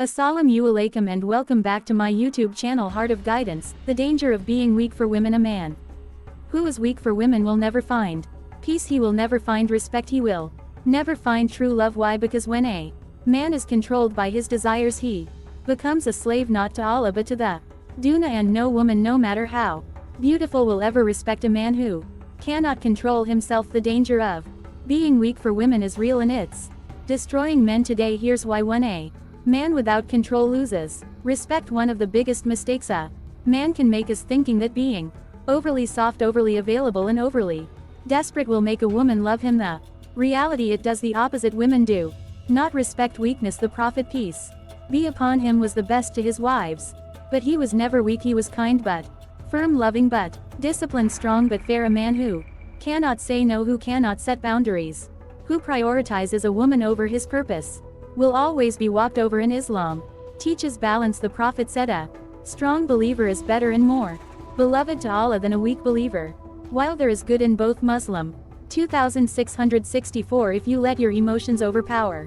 Assalamu alaikum and welcome back to my YouTube channel Heart of Guidance. The danger of being weak for women. A man who is weak for women will never find peace, he will never find respect, he will never find true love. Why? Because when a man is controlled by his desires, he becomes a slave not to Allah but to the dunya, and no woman, no matter how beautiful, will ever respect a man who cannot control himself. The danger of being weak for women is real and it's destroying men today. Here's why. When a man without control loses respect, one of the biggest mistakes a man can make is thinking that being overly soft, overly available and overly desperate will make a woman love him. The reality, it does the opposite. Women do not respect weakness. The Prophet, peace be upon him, was the best to his wives, but he was never weak. He was kind but firm, loving but disciplined, strong but fair, a man who cannot say no, who cannot set boundaries, who prioritizes a woman over his purpose, will always be walked over. In Islam teaches balance. The Prophet said a strong believer is better and more beloved to Allah than a weak believer. While there is good in both. Muslim 2664. If you let your emotions overpower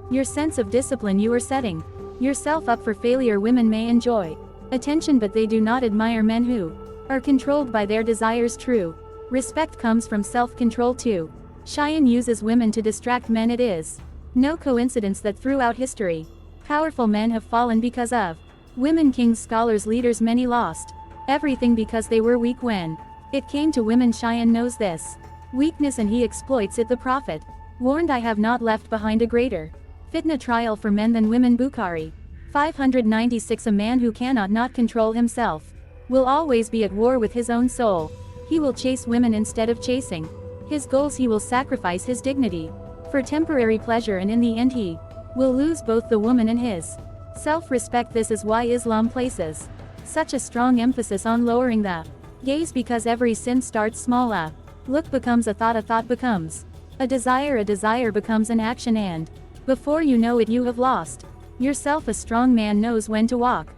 your sense of discipline, you are setting yourself up for failure. Women may enjoy attention, but they do not admire men who are controlled by their desires. True respect comes from self-control too. Cheyenne uses women to distract men. It is no coincidence that throughout history, powerful men have fallen because of women. Kings, scholars, leaders, many lost everything because they were weak when it came to women. Cheyenne knows this weakness and he exploits it. The Prophet warned, I have not left behind a greater fitna trial for men than women. Bukhari 596. A man who cannot not control himself will always be at war with his own soul. He will chase women instead of chasing his goals. He will sacrifice his dignity for temporary pleasure, and in the end he will lose both the woman and his self-respect. This is why Islam places such a strong emphasis on lowering the gaze, because every sin starts small. A look becomes a thought becomes a desire becomes an action, and before you know it you have lost yourself. A strong man knows when to walk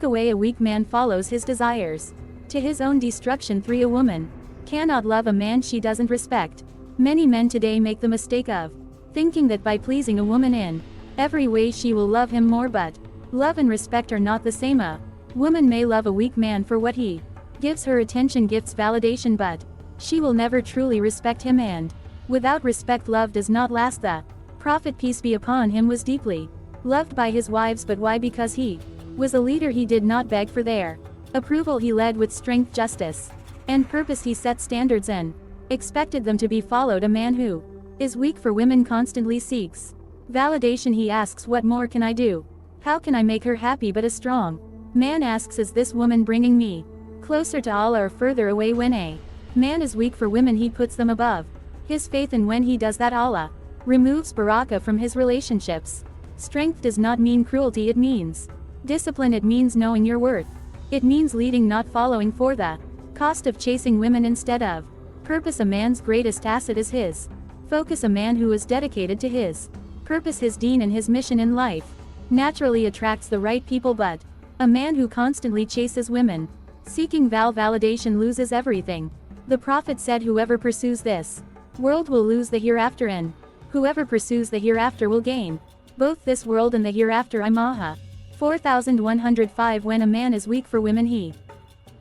away. A weak man follows his desires to his own destruction. 3. A woman cannot love a man she doesn't respect. Many men today make the mistake of thinking that by pleasing a woman in every way she will love him more, but love and respect are not the same. A woman may love a weak man for what he gives her: attention, gifts, validation, but she will never truly respect him, and without respect love does not last. The Prophet, peace be upon him, was deeply loved by his wives, but why? Because he was a leader. He did not beg for their approval. He led with strength, justice, and purpose. He set standards and expected them to be followed. A man who is weak for women constantly seeks validation. He asks, what more can I do? How can I make her happy? But a strong man asks, is this woman bringing me closer to Allah or further away? When a man is weak for women, he puts them above his faith, and when he does that, Allah removes barakah from his relationships. Strength does not mean cruelty, it means discipline. It means knowing your worth. It means leading, not following for the cost of chasing women instead of purpose. A man's greatest asset is his focus. A man who is dedicated to his purpose, his deen, and his mission in life naturally attracts the right people, but a man who constantly chases women, seeking validation, loses everything. The Prophet said, whoever pursues this world will lose the hereafter, and whoever pursues the hereafter will gain both this world and the hereafter. Imaha 4105. When a man is weak for women, he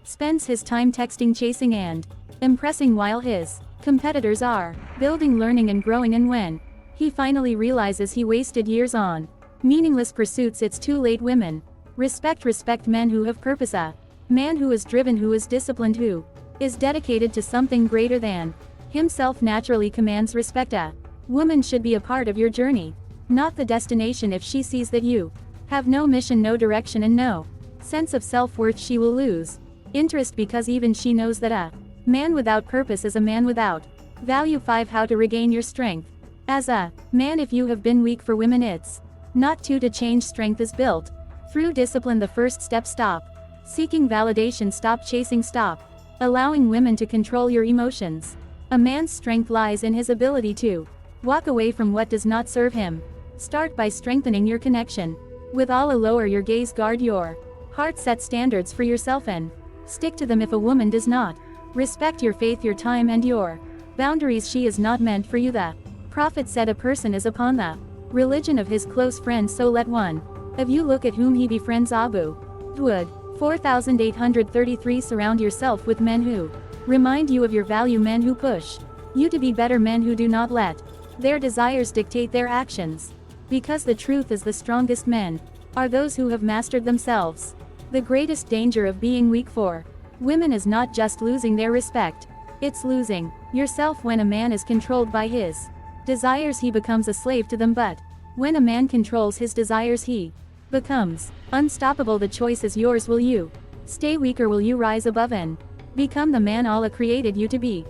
spends his time texting, chasing, and impressing, while his competitors are building, learning, and growing, and when he finally realizes he wasted years on meaningless pursuits, it's too late. Women respect men who have purpose. A man who is driven, who is disciplined, who is dedicated to something greater than himself naturally commands respect. A woman should be a part of your journey, not the destination. If she sees that you have no mission, no direction, and no sense of self-worth, she will lose interest, because even she knows that a man without purpose is a man without value. 5. How to regain your strength. As a man, if you have been weak for women, it's not to change. Strength is built through discipline. The first step: stop seeking validation, stop chasing, stop allowing women to control your emotions. A man's strength lies in his ability to walk away from what does not serve him. Start by strengthening your connection with Allah. Lower your gaze, guard your heart, set standards for yourself and stick to them. If a woman does not respect your faith, your time, and your boundaries, she is not meant for you. The Prophet said, a person is upon the religion of his close friend, so let one If you look at whom he befriends, Abu Wood 4833. Surround yourself with men who remind you of your value, men who push you to be better, men who do not let their desires dictate their actions. Because the truth is, the strongest men are those who have mastered themselves. The greatest danger of being weak for women is not just losing their respect, it's losing yourself. When a man is controlled by his desires, he becomes a slave to them, but when a man controls his desires, he becomes unstoppable. The choice is yours. Will you stay weak or will you rise above and become the man Allah created you to be?